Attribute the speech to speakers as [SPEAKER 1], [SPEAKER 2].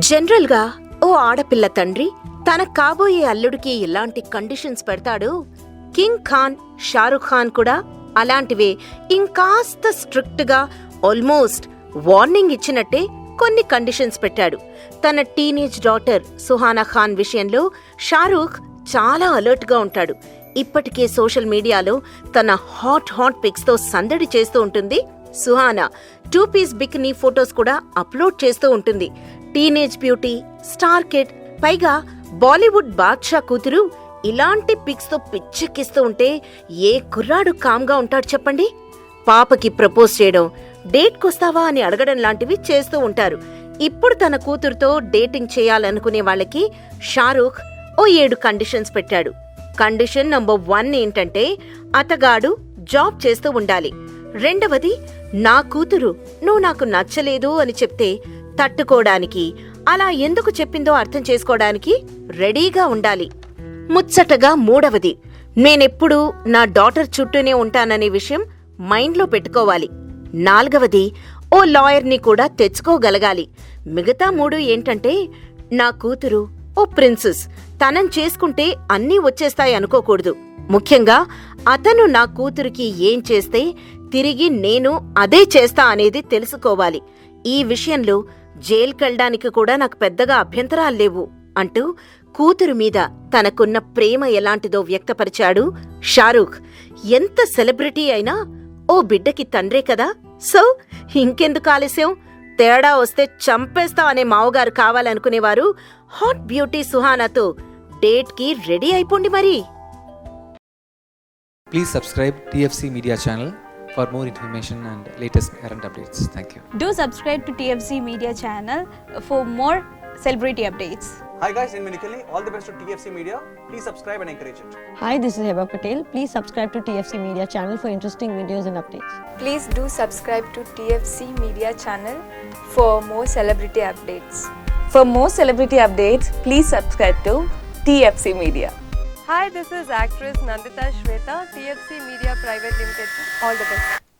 [SPEAKER 1] జనరల్గా ఓ ఆడపిల్ల తండ్రి తన కాబోయే అల్లుడికి ఎలాంటి కండిషన్స్ పెడతాడో కింగ్ ఖాన్ షారుఖ్ ఖాన్ కూడా అలాంటివే ఇంకాస్త స్ట్రిక్ట్ గా ఆల్మోస్ట్ వార్నింగ్ ఇచ్చినట్టే కొన్ని కండిషన్స్ పెట్టాడు. తన టీనేజ్ డాటర్ సుహానా ఖాన్ విషయంలో షారుఖ్ చాలా అలర్ట్ గా ఉంటాడు. ఇప్పటికే సోషల్ మీడియాలో తన హాట్ పిక్స్ తో సందడి చేస్తూ ఉంటుంది సుహానా. 2 పీస్ బికినీ ఫొటోస్ కూడా అప్లోడ్ చేస్తూ ఉంటుంది. టీనేజ్ బ్యూటీ, స్టార్ కిడ్, పైగా బాలీవుడ్ బాద్షా కూతురు ఇలాంటి పిక్స్ తో పిచ్చెక్కిస్తూ ఉంటే ఏ కుర్రాడు కామ్గా ఉంటాడు చెప్పండి? పాపకి ప్రపోజ్ చేయడం, డేట్ కొస్తావా అని అడగడం లాంటివి చేస్తూ ఉంటారు. ఇప్పుడు తన కూతురుతో డేటింగ్ చేయాలనుకునే వాళ్ళకి షారుఖ్ ఓ 7 కండిషన్స్ పెట్టాడు. కండిషన్ నంబర్ 1 ఏంటంటే అతగాడు జాబ్ చేస్తూ ఉండాలి. రెండవది, నా కూతురు నువ్వు నాకు నచ్చలేదు అని చెప్తే తట్టుకోవడానికి, అలా ఎందుకు చెప్పిందో అర్థం చేసుకోవడానికి రెడీగా ఉండాలి. ముచ్చటగా మూడవది, నేనెప్పుడూ నా డాటర్ చుట్టూనే ఉంటాననే విషయం మైండ్లో పెట్టుకోవాలి. నాలుగవది, ఓ లాయర్ని కూడా తెచ్చుకోగలగాలి. మిగతా 3 ఏంటంటే నా కూతురు ఓ ప్రిన్సెస్, తనని చేసుకుంటే అన్నీ వచ్చేస్తాయి అనుకోకూడదు. ముఖ్యంగా అతను నా కూతురికి ఏం చేస్తే తిరిగి నేను అదే చేస్తా అనేది తెలుసుకోవాలి. ఈ విషయంలో జైలుకెళ్ళడానికి కూడా నాకు పెద్దగా అభ్యంతరాలు లేవు అంటూ కూతురు మీద తనకున్న ప్రేమ ఎలాంటిదో వ్యక్తపరిచాడు షారుఖ్. ఎంత సెలబ్రిటీ అయినా ఓ బిడ్డకి తండ్రే కదా. సో ఇంకెందుకు ఆలస్యం? తేడా వస్తే చంపేస్తాం అనే మావగారు కావాలనుకునేవారు హాట్ బ్యూటీ సుహానాతో డేట్ కి రెడీ అయిపోండి మరి.
[SPEAKER 2] Please subscribe TFC Media channel for more information and latest current updates. Thank you.
[SPEAKER 3] Do subscribe to TFC Media channel for more celebrity updates.
[SPEAKER 4] Hi guys, in Minikali, all the best to TFC Media. Please subscribe and encourage it.
[SPEAKER 5] Hi, this is Heba Patel. Please subscribe to TFC Media channel for interesting videos and updates.
[SPEAKER 6] Please do subscribe to TFC Media channel for more celebrity updates.
[SPEAKER 7] For more celebrity updates, please subscribe to TFC Media.
[SPEAKER 8] Hi, this is actress Nandita Shweta, TFC Media Private Limited. All the best.